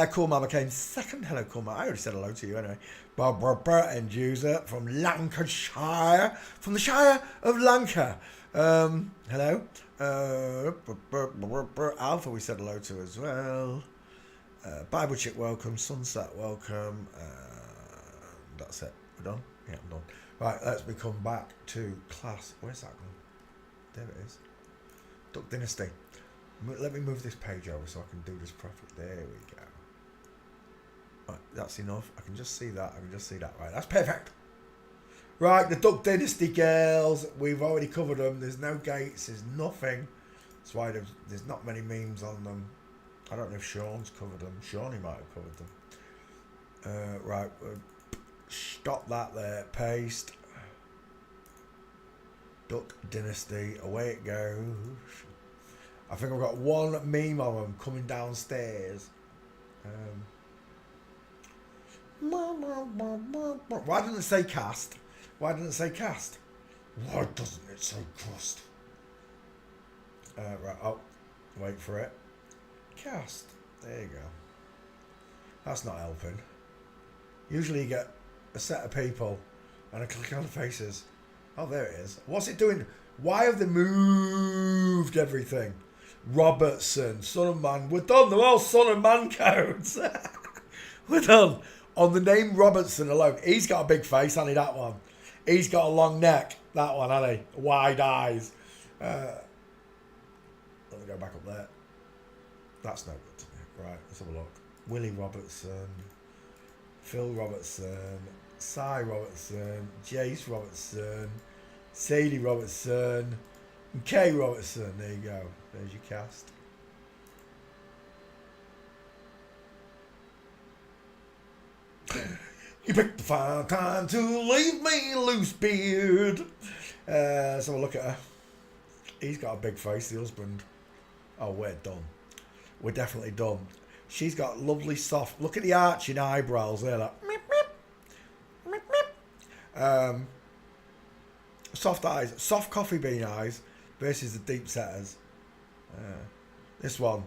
Cool Mama came second. Hello, Cool Mama. I already said hello to you anyway. Barbara and user from Lancashire. From the Shire of Lanka. Hello. Alpha we said hello to as well. Bible Chick welcome. Sunset welcome. That's it. We're done? Yeah, I'm done. Right, let's come back to class. Where's that gone? There it is. Duck Dynasty. Let me move this page over so I can do this properly. There we go. Right, that's enough. I can just see that. I can just see that. Right, that's perfect. Right, the Duck Dynasty girls. We've already covered them. There's no gates. There's nothing. That's why there's not many memes on them. I don't know if Sean's covered them. Shawnee might have covered them. Right, stop that there. Paste. Duck Dynasty. Away it goes. I think I've got one meme of them coming downstairs. Why didn't it say cast? Why didn't it say cast? Why doesn't it say cast? Right, oh, wait for it. Cast. There you go. That's not helping. Usually you get a set of people and I click on the faces. Oh, there it is. What's it doing? Why have they moved everything? Robertson, Son of Man. We're done. They're all Son of Man codes. We're done. On the name Robertson alone. He's got a big face, hasn't he, that one? He's got a long neck. That one, hasn't he? Wide eyes. Let me go back up there. That's no good to me. Right, let's have a look. Willie Robertson. Phil Robertson. Cy Robertson. Jace Robertson. Sadie Robertson. And Kay Robertson. There you go. There's your cast. You picked the fine time to leave me loose, beard. Let's have a look at her. He's got a big face, the husband. Oh, we're done. We're definitely done. She's got lovely soft... Look at the arching eyebrows there. Like, meep, meep. Meep, meep. Soft eyes. Soft coffee bean eyes versus the deep setters. This one.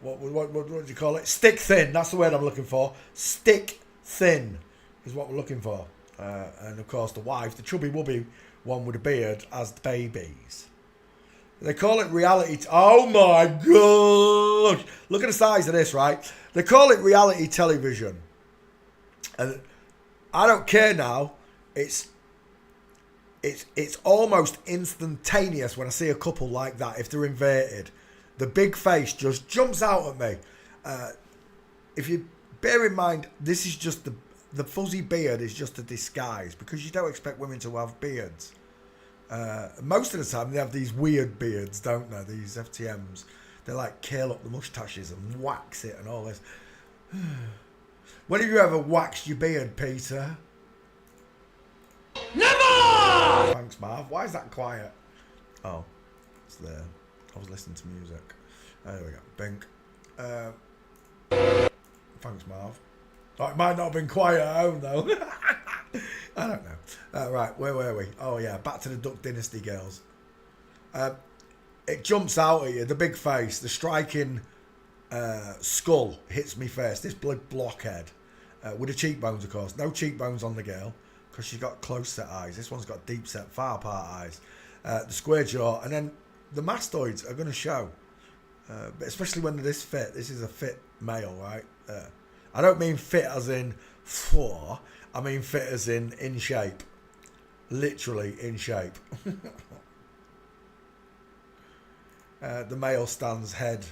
What do you call it? Stick thin. That's the word I'm looking for. Stick thin is what we're looking for. And of course the wife, the chubby wubby one with a beard, as the babies. They call it reality. Oh my gosh! Look at the size of this, right? They call it reality television, and I don't care now. It's almost instantaneous when I see a couple like that. If they're inverted, the big face just jumps out at me. If you bear in mind, this is just the fuzzy beard is just a disguise because you don't expect women to have beards. Most of the time they have these weird beards, don't they? These FTMs. They like curl up the mustaches and wax it and all this. When have you ever waxed your beard, Peter? Never! Thanks, Marv. Why is that quiet? Oh, it's there. I was listening to music. There we go. Bink. Thanks, Marv. Oh, it might not have been quiet at home, though. I don't know. Right, where were we? Oh, yeah, back to the Duck Dynasty girls. It jumps out at you, the big face, the striking skull hits me first. This blockhead. With the cheekbones, of course. No cheekbones on the girl, because she's got close set eyes. This one's got deep set, far apart eyes. The square jaw, and then the mastoids are going to show. But especially when they're this fit. This is a fit male, right? I don't mean fit as in four. I mean fit as in shape. Literally in shape. The male stands head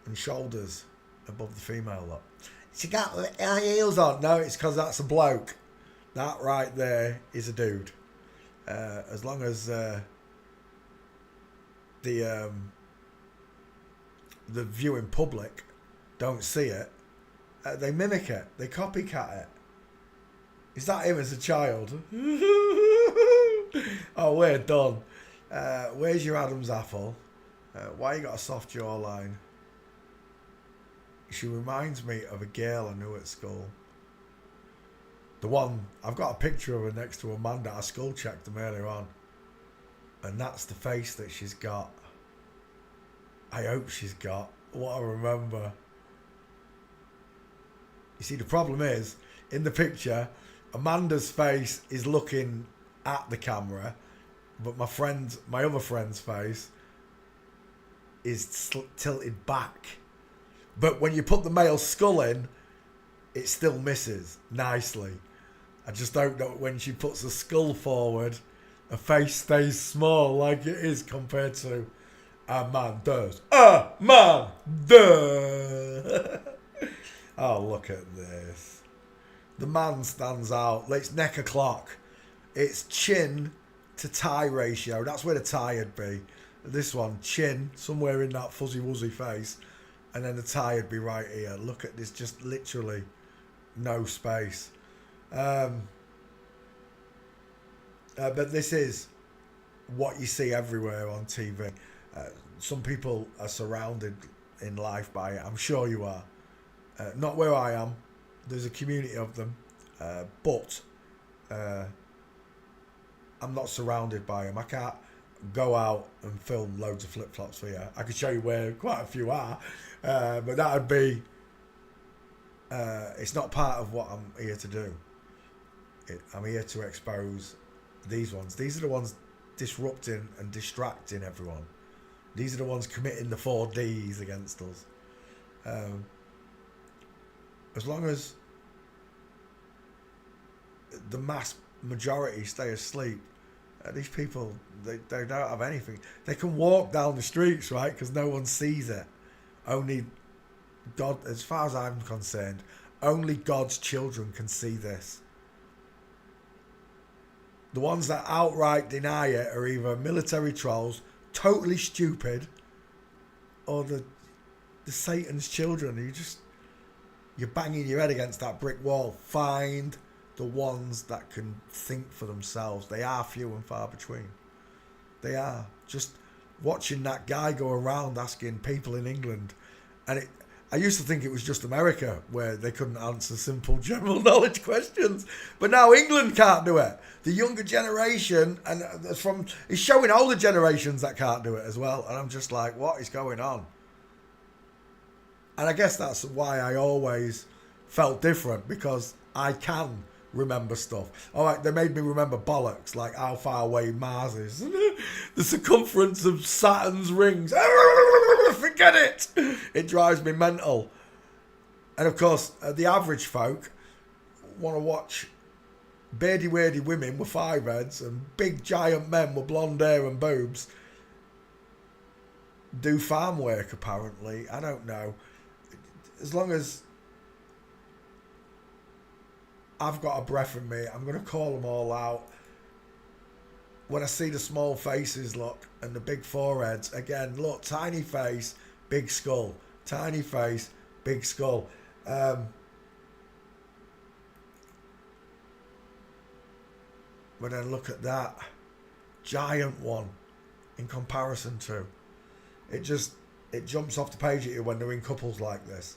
and shoulders above the female lot. She got high heels on. No, it's because that's a bloke. That right there is a dude. As long as the viewing public don't see it, they mimic it. They copycat it. Is that him as a child? Oh, we're done. Where's your Adam's apple? Why you got a soft jawline? She reminds me of a girl I knew at school. The one, I've got a picture of her next to Amanda. I school checked them earlier on. And that's the face that she's got. I hope she's got what I remember. You see, the problem is, in the picture, Amanda's face is looking at the camera, but my other friend's face is tilted back. But when you put the male skull in, it still misses nicely. I just don't know, when she puts the skull forward, her face stays small like it is compared to Amanda's. Amanda! Oh, look at this. The man stands out. It's neck o'clock. It's chin to tie ratio. That's where the tie would be. This one, chin, somewhere in that fuzzy wuzzy face. And then the tie would be right here. Look at this, just literally no space. But this is what you see everywhere on TV. Some people are surrounded in life by it. I'm sure you are. Not where I am. There's a community of them. But I'm not surrounded by them. I can't go out and film loads of flip-flops for you. I could show you where quite a few are. But that would be... it's not part of what I'm here to do. I'm here to expose these ones. These are the ones disrupting and distracting everyone. These are the ones committing the 4Ds against us. As long as the mass majority stay asleep, these people, they don't have anything. They can walk down the streets, right, because no one sees it. Only God, as far as I'm concerned, only God's children can see this. The ones that outright deny it are either military trolls, totally stupid, or the Satan's children. You're banging your head against that brick wall. Find the ones that can think for themselves. They are few and far between. They are. Just watching that guy go around asking people in England, and I used to think it was just America where they couldn't answer simple general knowledge questions. But now England can't do it. The younger generation, and it's showing older generations that can't do it as well. And I'm just like, what is going on? And I guess that's why I always felt different, because I can remember stuff. All right, they made me remember bollocks, like how far away Mars is. The circumference of Saturn's rings. Forget it. It drives me mental. And of course, the average folk want to watch beardy-weirdy women with 5 heads and big giant men with blonde hair and boobs do farm work, apparently. I don't know. As long as I've got a breath in me, I'm going to call them all out. When I see the small faces, look, and the big foreheads, again, look, tiny face, big skull. Tiny face, big skull. But then look at that giant one in comparison to. It jumps off the page at you when they're in couples like this.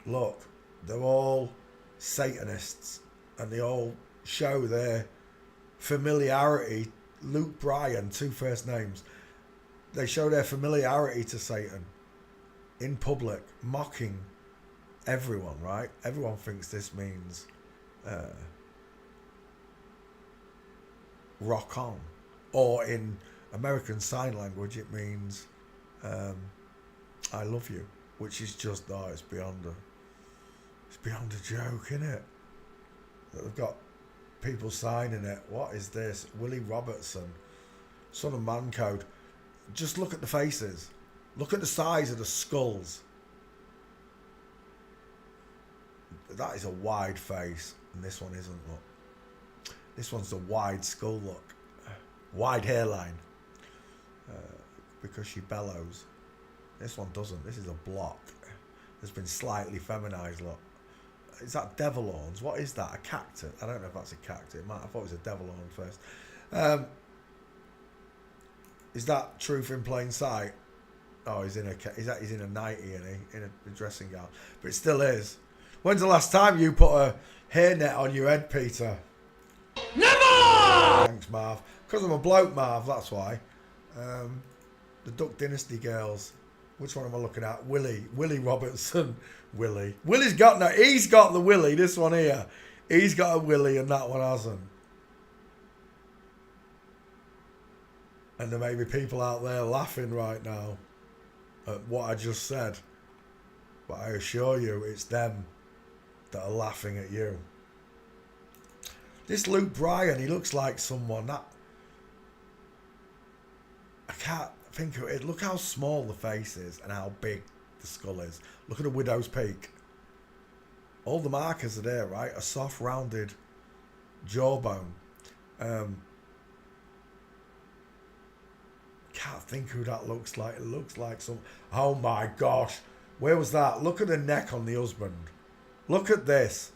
Look, they're all Satanists, and they all show their familiarity. Luke Bryan, 2 first names. They show their familiarity to Satan in public, mocking everyone, right? Everyone thinks this means rock on. Or in American Sign Language, it means I love you, which is just, it's beyond a joke, isn't it? They've got people signing it. What is this? Willie Robertson, son of Man Code. Just look at the faces. Look at the size of the skulls. That is a wide face, and this one isn't. Look, this one's a wide skull. Look, wide hairline, because she bellows. This one doesn't. This is a block. It's been slightly feminized. Look, is that devil horns? What is that? A cactus? I don't know if that's a cactus. I thought it was a devil horn first. Is that truth in plain sight? Oh, he's in a nightie, in a dressing gown, but it still is. When's the last time you put a hairnet on your head, Peter? Never. Thanks, Marv. Because I'm a bloke, Marv. That's why. The Duck Dynasty girls. Which one am I looking at? Willie Robertson. Willie's got no. He's got the Willie. This one here. He's got a Willie and that one hasn't. And there may be people out there laughing right now at what I just said. But I assure you, it's them that are laughing at you. This Luke Bryan, he looks like someone that... I can't think of it. Look how small the face is and how big the skull is. Look at the widow's peak. All the markers are there, right? A soft, rounded jawbone. Can't think who that looks like. It looks like some... Oh my gosh. Where was that? Look at the neck on the husband. Look at this.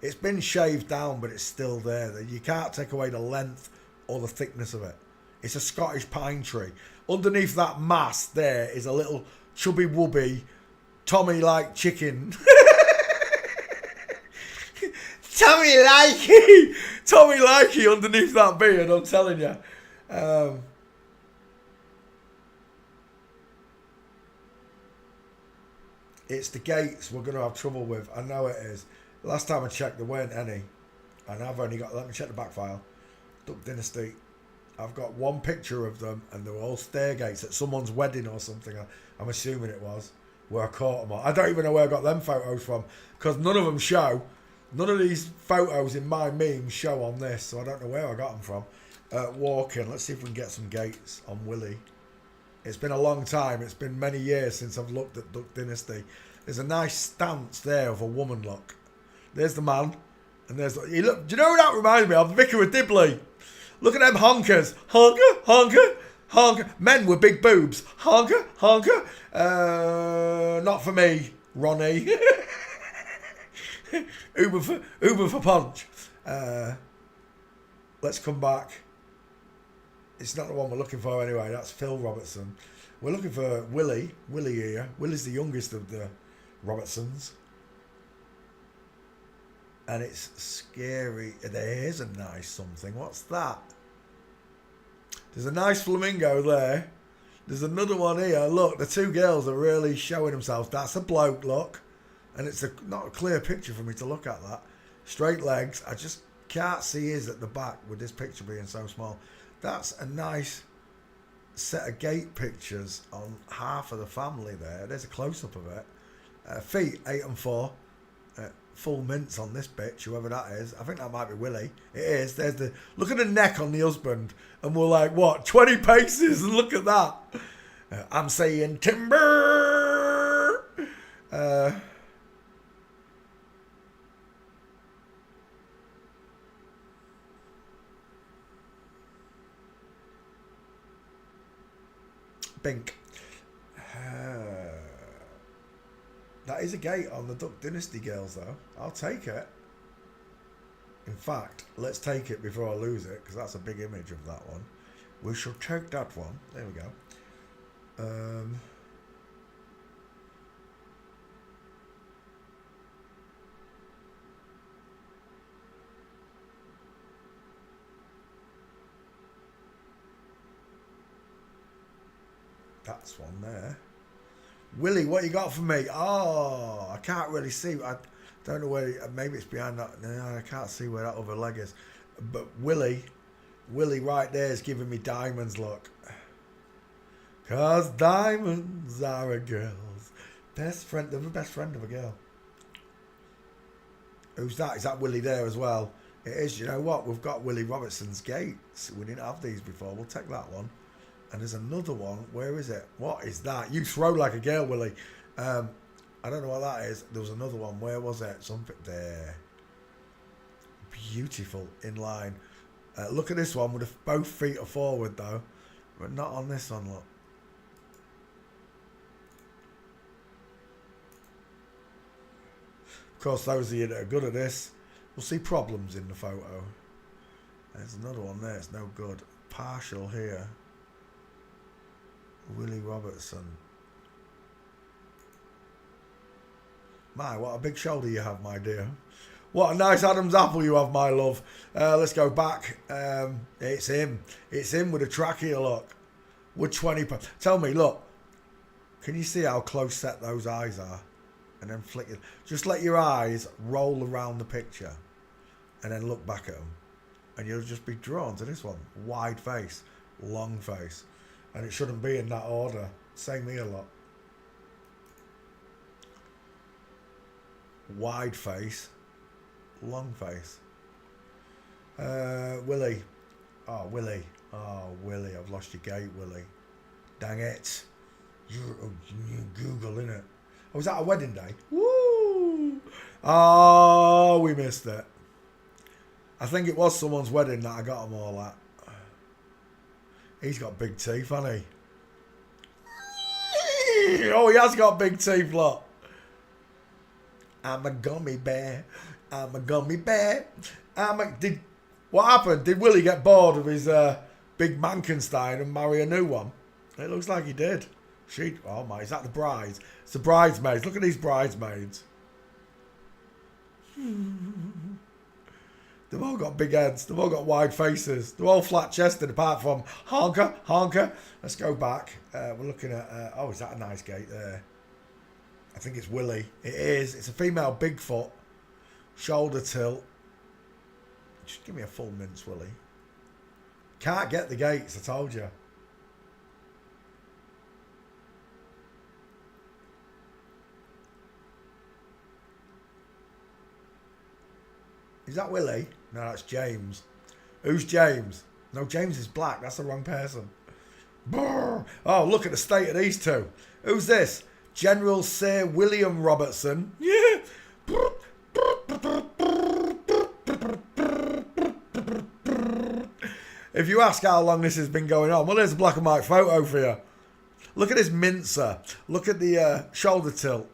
It's been shaved down, but it's still there. You can't take away the length or the thickness of it. It's a Scottish pine tree. Underneath that mask there is a little chubby wubby Tommy like chicken. Tommy likey underneath that beard, I'm telling you. It's the gates we're going to have trouble with. I know it is. Last time I checked, there weren't any. And I've only got... Let me check the back file. Duck Dynasty. I've got one picture of them, and they were all stair gates at someone's wedding or something. I'm assuming it was, where I caught them all. I don't even know where I got them photos from, because none of them show. None of these photos in my memes show on this, so I don't know where I got them from. Walking. Let's see if we can get some gates on Willie. It's been a long time. It's been many years since I've looked at Duck Dynasty. There's a nice stance there of a woman look. There's the man. And there's... do you know who that reminds me of? The Vicar of Dibley. Look at them honkers. Honker, honker, honker. Men with big boobs. Honker, honker. Not for me, Ronnie. Uber for punch. Let's come back. It's not the one we're looking for anyway. That's Phil Robertson. We're looking for Willie. Willie here. Willie's the youngest of the Robertsons. And it's scary. There's a nice something. What's that? There's a nice flamingo there. There's another one here. Look, the two girls are really showing themselves. That's a bloke, look. And it's not a clear picture for me to look at that. Straight legs. I just can't see his at the back with this picture being so small. That's a nice set of gate pictures on half of the family there. There's a close-up of it. Feet, 8 and 4. Full mints on this bitch, whoever that is. I think that might be Willie. It is. There's the... Look at the neck on the husband. And we're like, what, 20 paces? And look at that. I'm saying timber. Bink. That is a gate on the Duck Dynasty girls, though. I'll take it. In fact, let's take it before I lose it, because that's a big image of that one. We shall take that one. There we go. That's one there. Willie, what you got for me? Oh, I can't really see. I don't know where. Maybe it's behind that. No, I can't see where that other leg is. But Willie right there is giving me diamonds. Look, cause diamonds are a girl's best friend. They're the best friend of a girl. Who's that? Is that Willie there as well? It is. You know what? We've got Willie Robertson's gates. We didn't have these before. We'll take that one. And there's another one. Where is it? What is that? You throw like a girl, Willie. I don't know what that is. There was another one. Where was it? Something there. Beautiful in line. Look at this one with both feet are forward though. But not on this one, look. Of course, those of you that are good at this will see problems in the photo. There's another one there. It's no good. Partial here. Willie Robertson. My, what a big shoulder you have, my dear. What a nice Adam's apple you have, my love. Let's go back. It's him. It's him with a trachea, look. With 20 pounds. Tell me, look. Can you see how close set those eyes are? And then flick it. Just let your eyes roll around the picture and then look back at them. And you'll just be drawn to this one. Wide face, long face. And it shouldn't be in that order. Same here, lot. Wide face, long face. Willie. Oh, Willie. Oh, Willie. I've lost your gate, Willie. Dang it. You're Google, innit? Oh, was that a wedding day? Woo! Oh, we missed it. I think it was someone's wedding that I got them all at. He's got big teeth, hasn't he? Oh, he has got big teeth, look. I'm a gummy bear. I'm a gummy bear. What happened? Did Willie get bored of his big Mankenstein and marry a new one? It looks like he did. Oh my, is that the brides? It's the bridesmaids. Look at these bridesmaids. They've all got big heads. They've all got wide faces. They're all flat chested apart from honker. Let's go back. We're looking at, oh, is that a nice gate there? I think it's Willie. It is. It's a female Bigfoot. Shoulder tilt. Just give me a full mince, Willie. Can't get the gates, I told you. Is that Willie? No, that's James. Who's James? No, James is black. That's the wrong person. Brr. Oh, look at the state of these two. Who's this? General Sir William Robertson. Yeah. If you ask how long this has been going on, well, there's a black and white photo for you. Look at this mincer. Look at the shoulder tilt.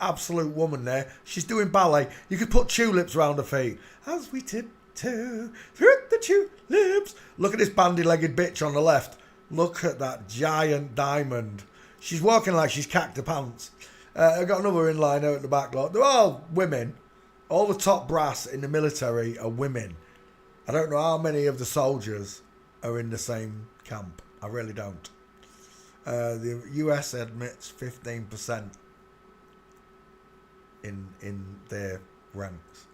Absolute woman there. She's doing ballet. You could put tulips around her feet. As we tiptoe through the tulips. Look at this bandy-legged bitch on the left. Look at that giant diamond. She's walking like she's cacked her pants. I've got another inline out at the back lot. They're all women. All the top brass in the military are women. I don't know how many of the soldiers are in the same camp. I really don't. The US admits 15% in their ranks.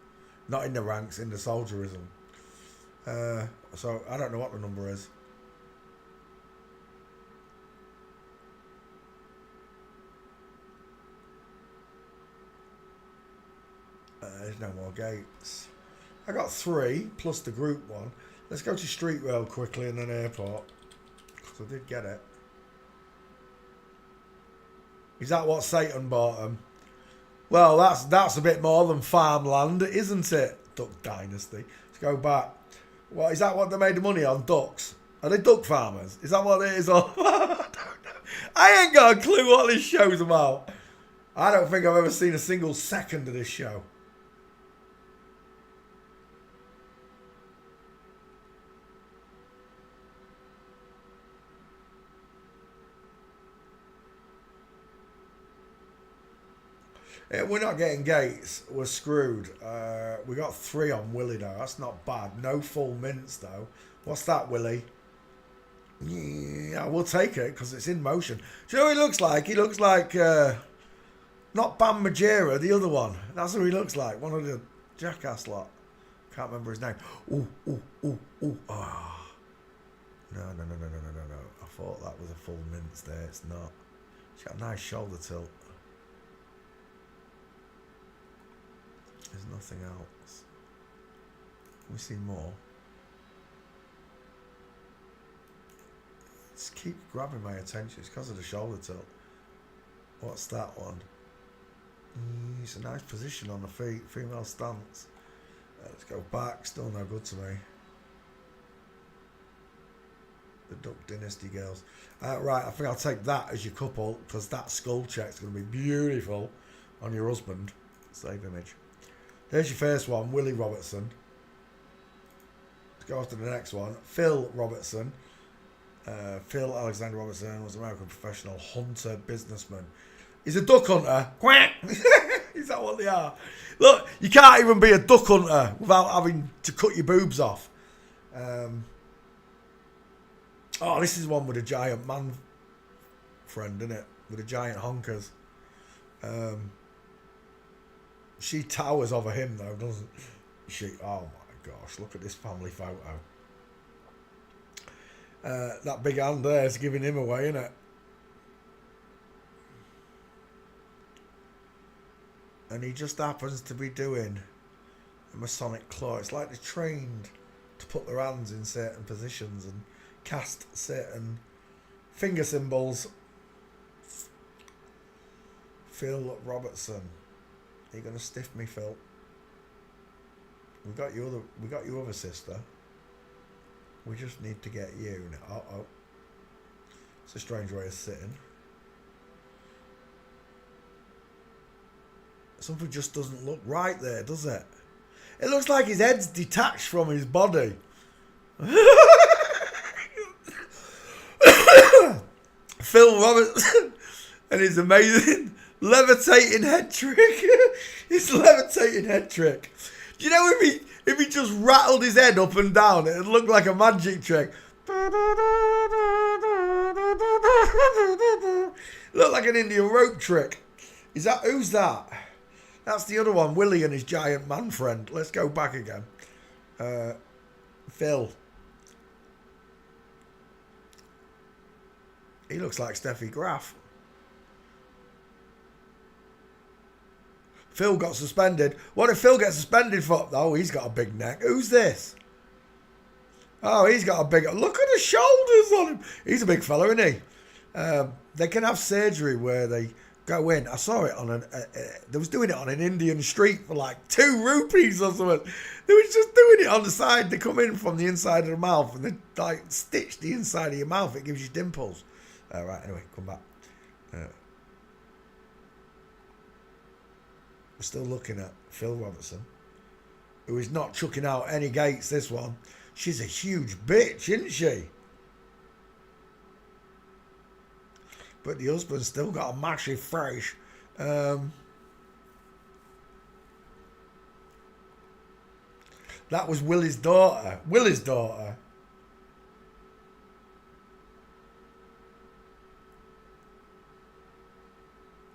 Not in the ranks, in the soldierism. So I don't know what the number is. There's no more gates. I got 3 plus the group one. Let's go to street rail quickly and then airport. Because I did get it. Is that what Satan bought them? Well, that's a bit more than farmland, isn't it? Duck Dynasty. Let's go back. What is that? What they made the money on? Ducks? Are they duck farmers? Is that what it is? I don't know. I ain't got a clue what this show's about. I don't think I've ever seen a single second of this show. We're not getting gates. We're screwed. We got 3 on Willie though. That's not bad. No full mints though. What's that, Willie? Yeah, we'll take it because it's in motion. Do you know what he looks like? He looks like not Bam Margera, the other one. That's who he looks like. One of the jackass lot. Can't remember his name. Ooh. Ah. No. I thought that was a full mince there. It's not. She's got a nice shoulder tilt. There's nothing else. We see more. Just keep grabbing my attention. It's because of the shoulder tilt. What's that one? It's a nice position on the feet. Female stance. Let's go back. Still no good to me. The Duck Dynasty girls. Right, I think I'll take that as your couple because that skull check's going to be beautiful on your husband. Save image. Here's your first one, Willie Robertson. Let's go on to the next one. Phil Robertson. Phil Alexander Robertson was an American professional hunter, businessman. He's a duck hunter. Quack! Is that what they are? Look, you can't even be a duck hunter without having to cut your boobs off. Oh, this is one with a giant man girlfriend, isn't it? With the giant honkers. She towers over him though, doesn't she? Oh my gosh, look at this family photo. That big hand there is giving him away, isn't it? And he just happens to be doing a Masonic claw. It's like they're trained to put their hands in certain positions and cast certain finger symbols. Phil Robertson. Are you gonna stiff me, Phil? We got your other sister. We just need to get you now. Uh-oh. It's a strange way of sitting. Something just doesn't look right there, does it? It looks like his head's detached from his body. Phil Robertson and his amazing levitating head trick. His levitating head trick. Do you know if he just rattled his head up and down, it'd look like a magic trick. Look like an Indian rope trick. Who's that? That's the other one, Willie and his giant man friend. Let's go back again. Phil. He looks like Steffi Graf. Phil got suspended. What did Phil get suspended for? Oh, he's got a big neck. Who's this? Oh, he's got a big... Look at the shoulders on him. He's a big fella, isn't he? They can have surgery where they go in. I saw it on they was doing it on an Indian street for like 2 rupees or something. They was just doing it on the side. They come in from the inside of the mouth and they like stitch the inside of your mouth. It gives you dimples. Right, anyway, come back. We're still looking at Phil Robertson, who is not chucking out any gates, this one. She's a huge bitch, isn't she? But the husband's still got a massive face. That was Willie's daughter. Willie's daughter.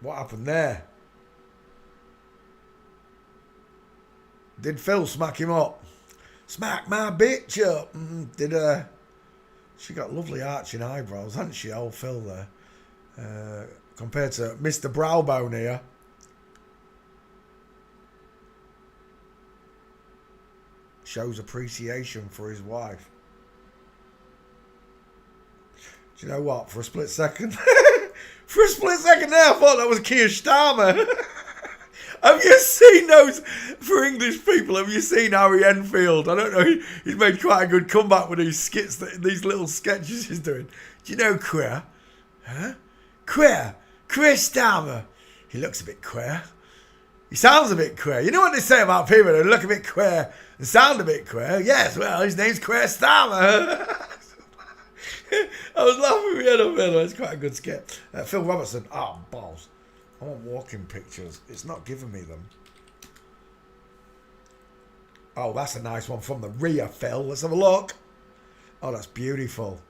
What happened there? Did Phil smack him up? Smack my bitch up. Did she got lovely arching eyebrows, hasn't she, old Phil there? Compared to Mr. Browbone here. Shows appreciation for his wife. Do you know what? For a split second, there, I thought that was Keir Starmer. Have you seen those, for English people, have you seen Harry Enfield? I don't know, he's made quite a good comeback with these skits, these little sketches he's doing. Do you know Queer? Huh? Queer Starmer. He looks a bit queer. He sounds a bit queer. You know what they say about people who look a bit queer and sound a bit queer? Yes, well, his name's Queer Starmer. I was laughing my head off there. It's quite a good skit. Phil Robertson. Oh, balls. I want walking pictures. It's not giving me them. Oh, that's a nice one from the rear, Phil. Let's have a look. Oh, that's beautiful.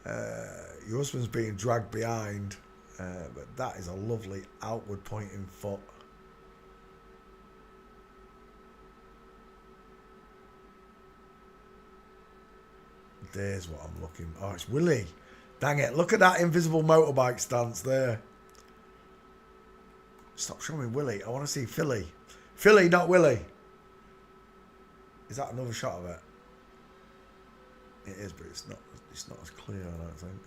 Your husband's being dragged behind. But that is a lovely outward pointing foot. There's what I'm looking. Oh, it's Willie. Dang it. Look at that invisible motorbike stance there. Stop showing me Willie. I want to see Philly. Philly, not Willie. Is that another shot of it? It is, but it's not as clear, I don't think.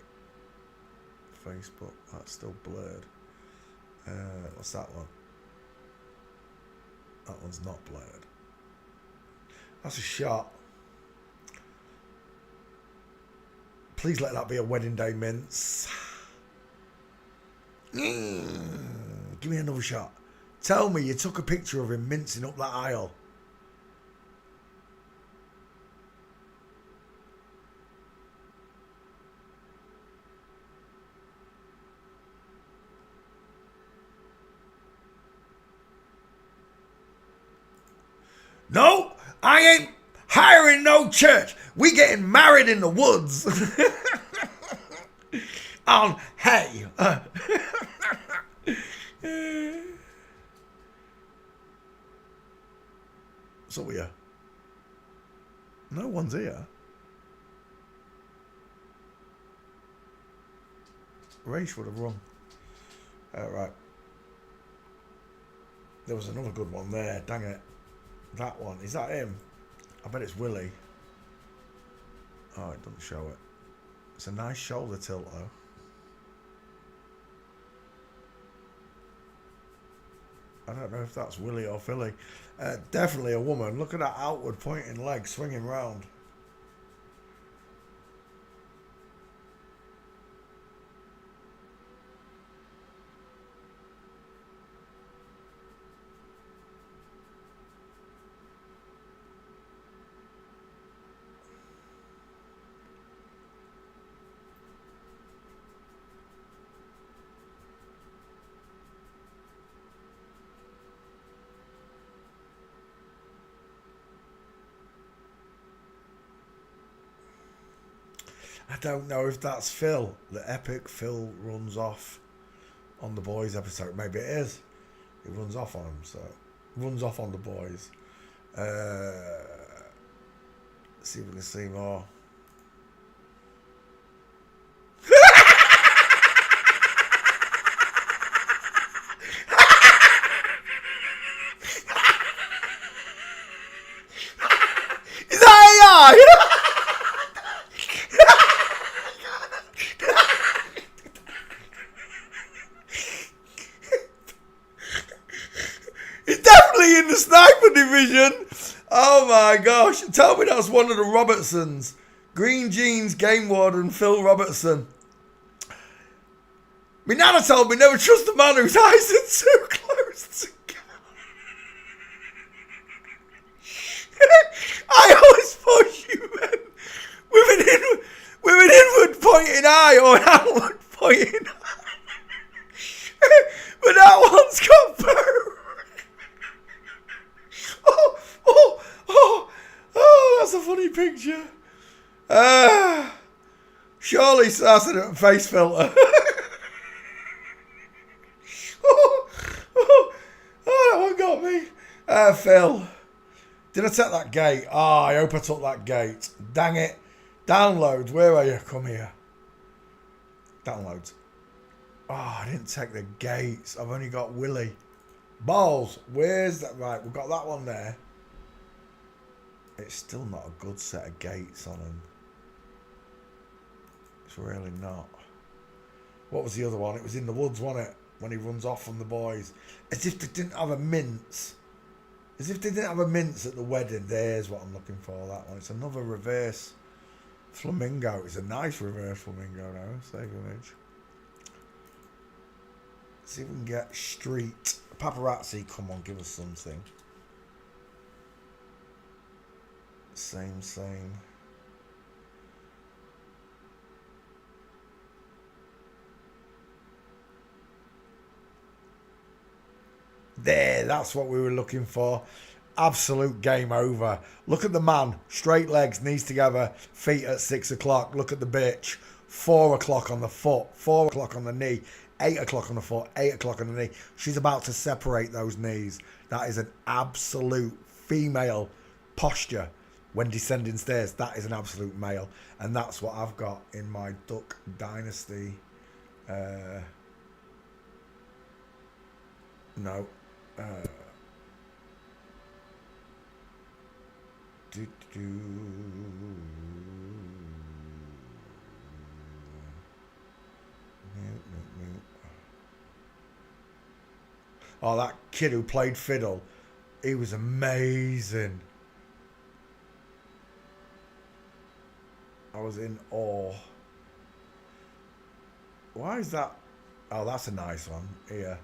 Facebook, that's still blurred. What's that one? That one's not blurred. That's a shot. Please let that be a wedding day mince. Give me another shot. Tell me you took a picture of him mincing up that aisle. No, I ain't hiring no church. We getting married in the woods. on hey. So here. No one's here. Race would have run. Right. There was another good one there. Dang it. That one. Is that him? I bet it's Willie. Oh, it doesn't show it. It's a nice shoulder tilt though. I don't know if that's Willie or Philly. Definitely a woman. Look at that outward pointing leg swinging round. I don't know if that's Phil. The epic Phil runs off on the boys episode. Maybe it is. He runs off on him, so runs off on the boys. See if we can see more. Is that AI? In the sniper division. Oh my gosh. Tell me that's one of the Robertsons. Green Jeans Game Warden Phil Robertson. My nana told me never trust a man whose eyes are too close together. I always thought you meant with an inward pointing eye or an outward pointing eye. But that one's got both. Oh, that's a funny picture. Surely that's a face filter. That one got me. Phil. Did I take that gate? I hope I took that gate. Dang it. Downloads, where are you? Come here. Downloads. I didn't take the gates. I've only got Willie. Balls. Where's that? Right, we've got that one there. It's still not a good set of gates on him. It's really not. What was the other one? It was in the woods, wasn't it? When he runs off from the boys. As if they didn't have a mince. As if they didn't have a mince at the wedding. There's what I'm looking for, that one. It's another reverse flamingo. It's a nice reverse flamingo now. Save image. See if we can get street. Paparazzi, come on, give us something. Same. There, that's what we were looking for. Absolute game over. Look at the man. Straight legs, knees together, feet at 6 o'clock. Look at the bitch. 4 o'clock on the foot, 4 o'clock on the knee, 8 o'clock on the foot, 8 o'clock on the knee. She's about to separate those knees. That is an absolute female posture when descending stairs. That is an absolute male. And that's what I've got in my Duck Dynasty. No. Oh, that kid who played fiddle, he was amazing. I was in awe. Why is that? Oh, that's a nice one. Here.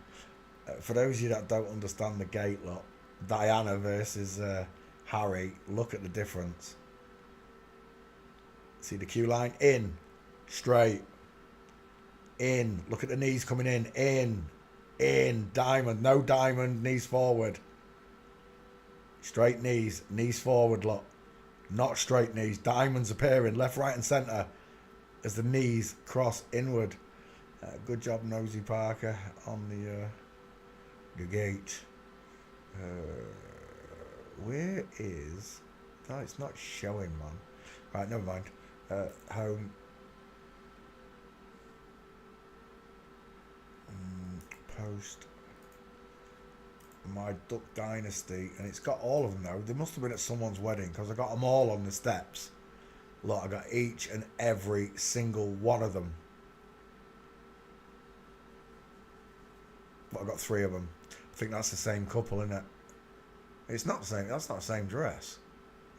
For those of you that don't understand the gate, look. Diana versus Harry. Look at the difference. See the queue line? In. Straight. In. Look at the knees coming in. In. Diamond. No diamond. Knees forward. Straight knees. Knees forward, look. Not straight knees. Diamonds appearing left, right and centre as the knees cross inward. Good job, Nosy Parker, on the gate. Where is... No, it's not showing, man. Right, never mind. Home. Post. My Duck Dynasty. And it's got all of them now. They must have been at someone's wedding, because I got them all on the steps. Look, I got each and every single one of them. But I got 3 of them. I think that's the same couple, isn't it? It's not the same. That's not the same dress.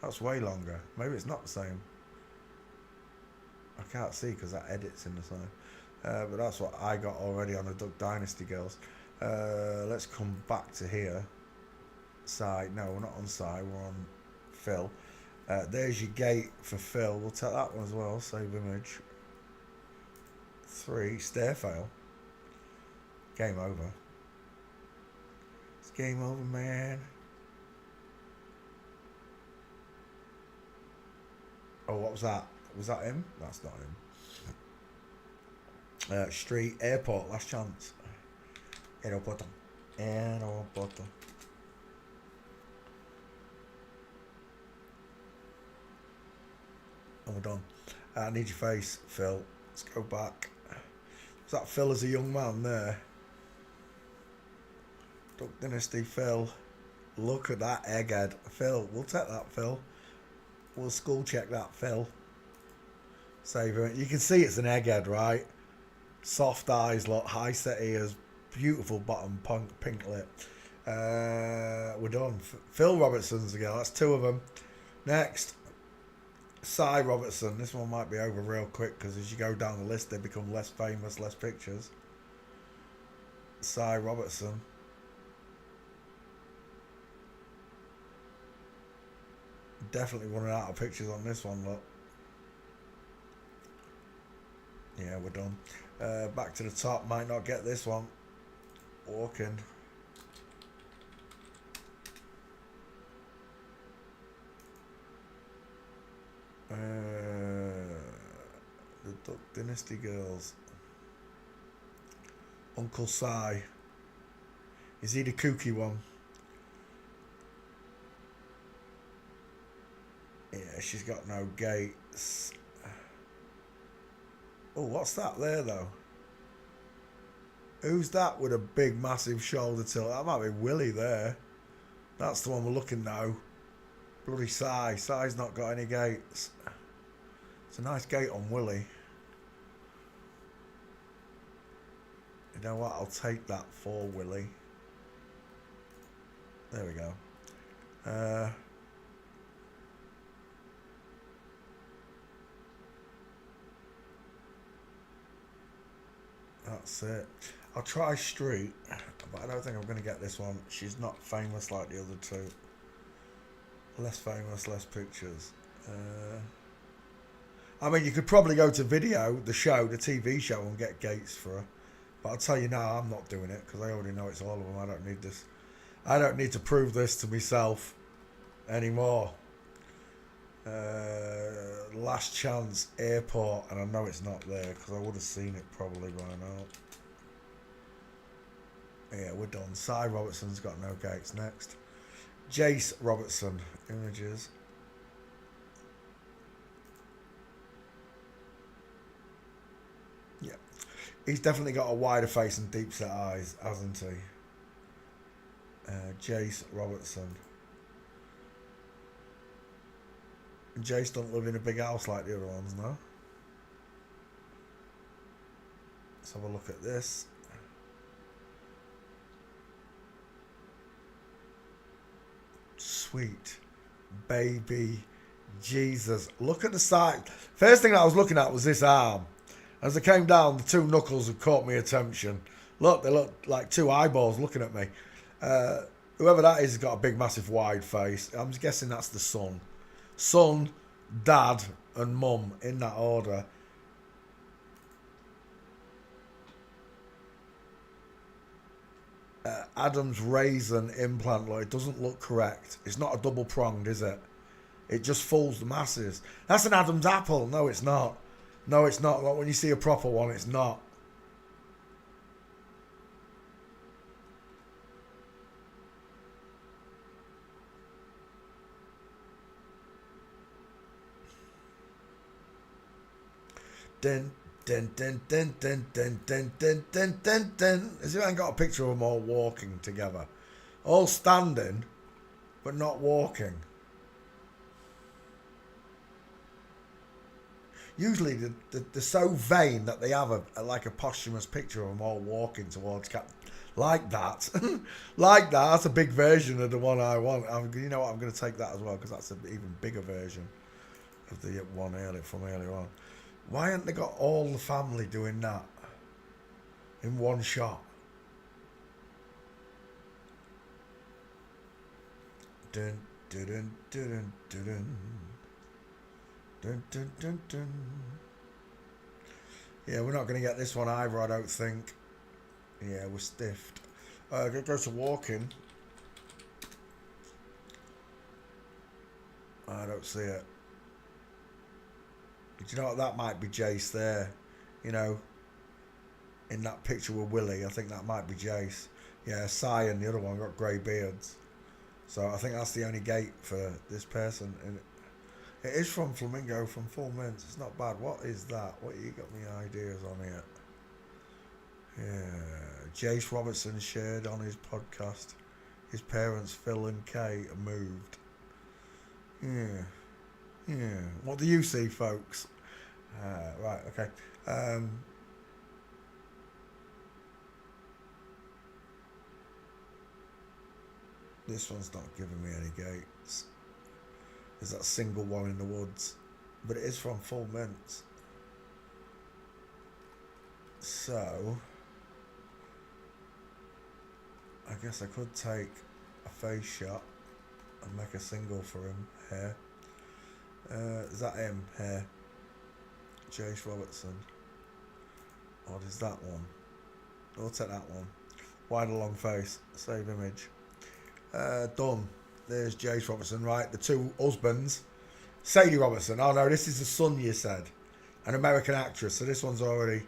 That's way longer. Maybe it's not the same. I can't see because that edit's in the side. But that's what I got already on the Duck Dynasty girls. Let's come back to here. Side. No, we're not on side. We're on Phil. There's your gate for Phil. We'll take that one as well. Save image. 3. Stair fail. Game over. It's game over, man. Oh, what was that? Was that him? That's not him. Street, airport, last chance. Aeroporto. Aeroporto. And we're done. I need your face, Phil. Let's go back. Was that Phil as a young man there? Duck Dynasty, Phil. Look at that egghead. Phil, we'll take that, Phil. We'll school check that, Phil. Save it. You can see it's an egghead, right? Soft eyes, look, high set ears, beautiful bottom, pink lip. We're done. Phil Robertson's again. That's 2 of them. Next, Cy Robertson. This one might be over real quick because as you go down the list, they become less famous, less pictures. Cy Robertson. Definitely running out of pictures on this one, look. Yeah, we're done. Back to the top. Might not get this one. Walking. The Duck Dynasty girls. Uncle Cy. Is he the kooky one? Yeah, she's got no gates. Oh, what's that there, though? Who's that with a big, massive shoulder tilt? That might be Willie there. That's the one we're looking now. Bloody Cy. Cy's not got any gates. It's a nice gate on Willie. You know what? I'll take that for Willie. There we go. That's it. I'll try Street, but I don't think I'm going to get this one. She's not famous like the other 2. Less famous, less pictures. I mean, you could probably go to video, the show, the TV show, and get gates for her. But I'll tell you now, I'm not doing it because I already know it's all of them. I don't need this. I don't need to prove this to myself anymore. Last chance, airport, and I know it's not there because I would have seen it probably by now. Yeah, we're done. Cy Robertson's got no gates. Next, Jace Robertson, images. Yeah, he's definitely got a wider face and deep set eyes, hasn't he? Jace Robertson. Jace don't live in a big house like the other ones, no? Let's have a look at this. Sweet baby Jesus. Look at the side. First thing I was looking at was this arm. As I came down, the 2 knuckles had caught my attention. Look, they look like 2 eyeballs looking at me. Whoever that is has got a big, massive, wide face. I'm guessing that's the son. Son, dad, and mum in that order. Adam's raisin implant, look, it doesn't look correct. It's not a double pronged, is it? It just fools the masses. That's an Adam's apple. No, it's not. No, it's not. Like when you see a proper one, it's not. Dun, dun, dun, dun, dun, dun, dun, dun, dun, dun, dun. As if I ain't got a picture of them all walking together. All standing, but not walking. Usually they're so vain that they have like a posthumous picture of them all walking towards Cap. Like that. Like that. That's a big version of the one I want. You know what? I'm going to take that as well because that's an even bigger version of the one from earlier on. Why haven't they got all the family doing that in one shot? Dun, dun, dun, dun, dun, dun. Dun, dun, dun, dun. Yeah, we're not going to get this one either, I don't think. Yeah, we're stiffed. Go to walking. I don't see it. Do you know what? That might be Jace there. You know, in that picture with Willie, I think that might be Jace. Yeah, Cy and the other one got grey beards. So I think that's the only gate for this person. And it is from Flamingo, from Full Mints. It's not bad. What is that? What you got me ideas on here? Yeah, Jace Robertson shared on his podcast. His parents, Phil and Kay, are moved. Yeah. What do you see, folks? Right, okay. This one's not giving me any gates. There's that single one in the woods. But it is from Full Mints. So I guess I could take a face shot and make a single for him here. Is that him here? Jace Robertson. Or is that one? I'll take that one. Wide long face. Save image. Done. There's Jace Robertson, right? The two husbands. Sadie Robertson. Oh no, this is the son, you said. An American actress. So this one's already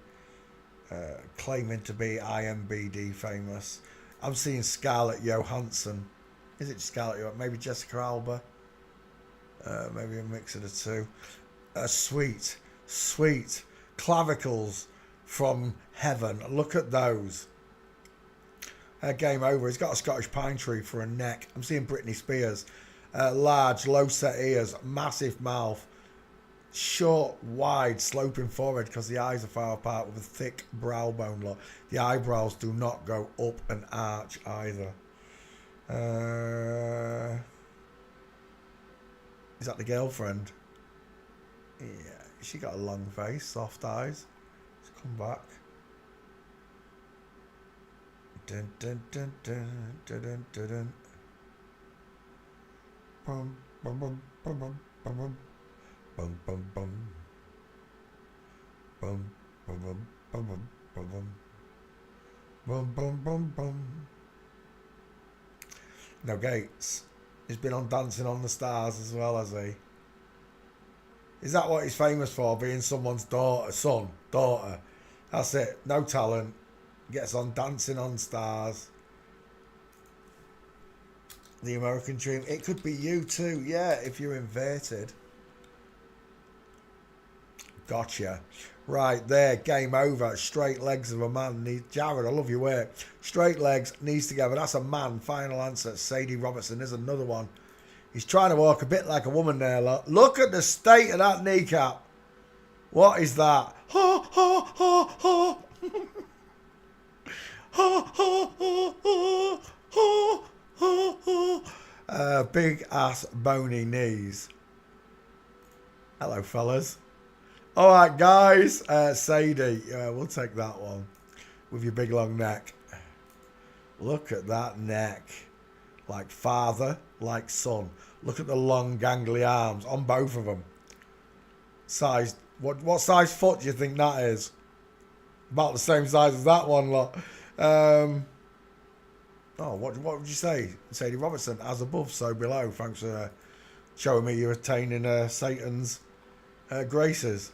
claiming to be IMBD famous. I'm seeing Scarlett Johansson. Is it Scarlett Johansson? Maybe Jessica Alba. Maybe a mix of the two. Sweet clavicles from heaven. Look at those. Game over. He's got a Scottish pine tree for a neck. I'm seeing Britney Spears. Large, low set ears, massive mouth, short, wide, sloping forehead because the eyes are far apart with a thick brow bone look. The eyebrows do not go up and arch either. Is that the girlfriend? Yeah, she got a long face, soft eyes. Let's come back. Dun dun dun dun dun dun dun dun. Bum bum bum bum bum bum bum bum bum bum bum bum bum bum bum bum bum bum bum. No gates. He's been on Dancing on the Stars as well, has he? Is that what he's famous for? Being someone's daughter? That's it. No talent. Gets on Dancing on Stars. The American Dream. It could be you too, yeah, if you're inverted. Gotcha. Right there, game over. Straight legs of a man. Jared, I love your work. Straight legs, knees together. That's a man. Final answer. Sadie Robertson. There's another one. He's trying to walk a bit like a woman there. Look at the state of that kneecap. What is that? Ha, ha, ha, ha. Ha, ha, ha, ha, ha, ha, ha. Big ass bony knees. Hello, fellas. All right, guys. Sadie, we'll take that one with your big long neck. Look at that neck. Like father, like son. Look at the long gangly arms on both of them. Size. What size foot do you think that is? About the same size as that one, lot. What would you say? Sadie Robertson, as above, so below. Thanks for showing me you're attaining Satan's graces.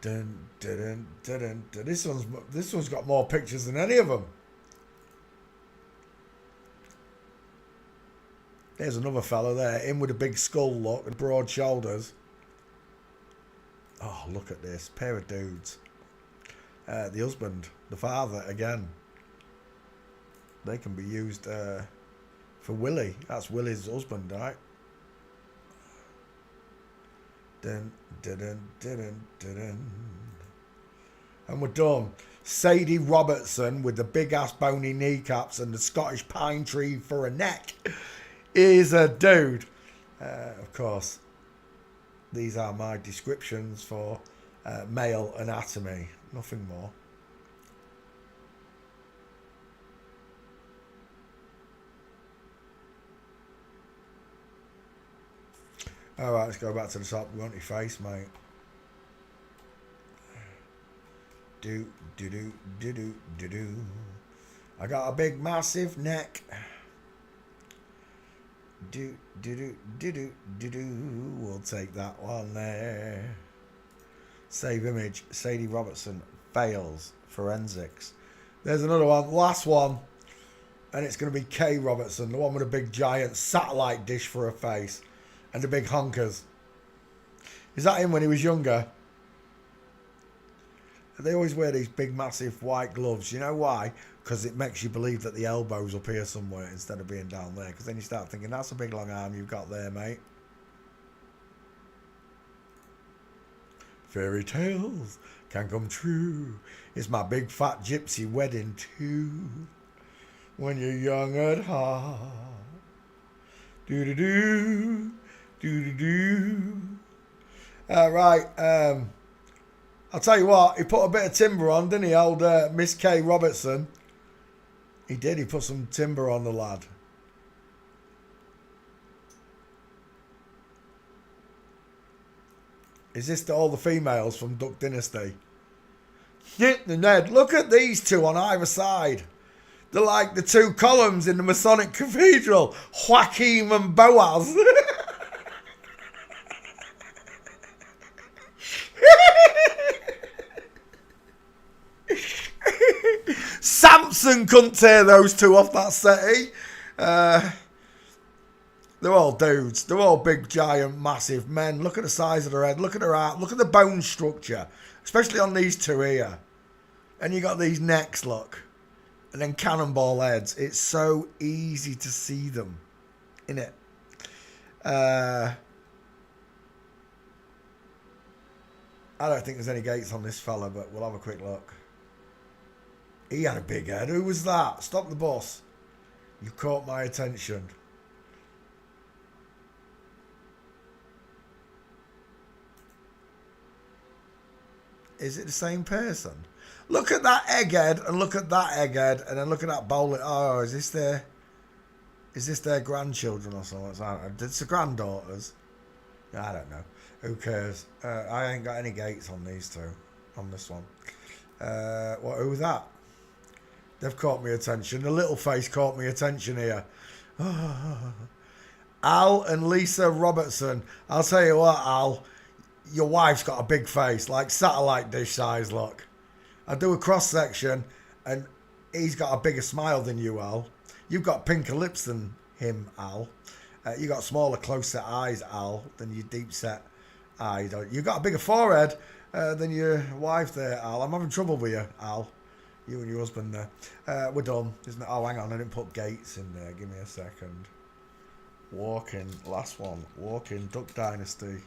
Dun, dun, dun, dun, dun. This one's got more pictures than any of them. There's another fella there, in with a big skull look and broad shoulders. Oh, look at this. Pair of dudes. The husband, the father, again. They can be used for Willie. That's Willie's husband, right? Dun, dun, dun, dun, dun, dun. And we're done. Sadie Robertson with the big ass bony kneecaps and the Scottish pine tree for a neck is a dude. Of course, these are my descriptions for male anatomy. Nothing more. Alright, let's go back to the top. We want your face, mate. Do. I got a big massive neck. Do. We'll take that one there. Save image. Sadie Robertson fails forensics. There's another one. Last one. And it's going to be Kay Robertson. The one with a big giant satellite dish for a face. And the big honkers. Is that him when he was younger? They always wear these big massive white gloves. You know why? Because it makes you believe that the elbow's up here somewhere instead of being down there. Because then you start thinking, that's a big long arm you've got there, mate. Fairy tales can come true. It's my big fat gypsy wedding too. When you're young at heart. Do-do-do. Do-do-do. Right. I'll tell you what, he put a bit of timber on, didn't he, old Miss Kay Robertson? He did, he put some timber on the lad. Is this all the females from Duck Dynasty? Ned, look at these two on either side. They're like the two columns in the Masonic Cathedral. Joachim and Boaz. Samson couldn't tear those two off that settee. They're all dudes. They're all big, giant, massive men. Look at the size of their head. Look at their heart. Look at the bone structure. Especially on these two here. And you got these necks, look. And then cannonball heads. It's so easy to see them. Innit? I don't think there's any gates on this fella, but we'll have a quick look. He had a big head. Who was that? Stop the bus. You caught my attention. Is it the same person? Look at that egghead and look at that egghead and then look at that bowling. Oh, is this their grandchildren or something? It's the granddaughters. I don't know. Who cares? I ain't got any gates on these two. On this one. Who was that? They've caught me attention. The little face caught me attention here. Al and Lisa Robertson. I'll tell you what, Al. Your wife's got a big face. Like satellite dish size, look. I do a cross section and he's got a bigger smile than you, Al. You've got pinker lips than him, Al. You got smaller, close set eyes, Al, than your deep set eyes. You've got a bigger forehead than your wife there, Al. I'm having trouble with you, Al. You and your husband there. We're done, isn't it? Oh, hang on, I didn't put gates in there. Give me a second. Walking, last one. Walking, Duck Dynasty.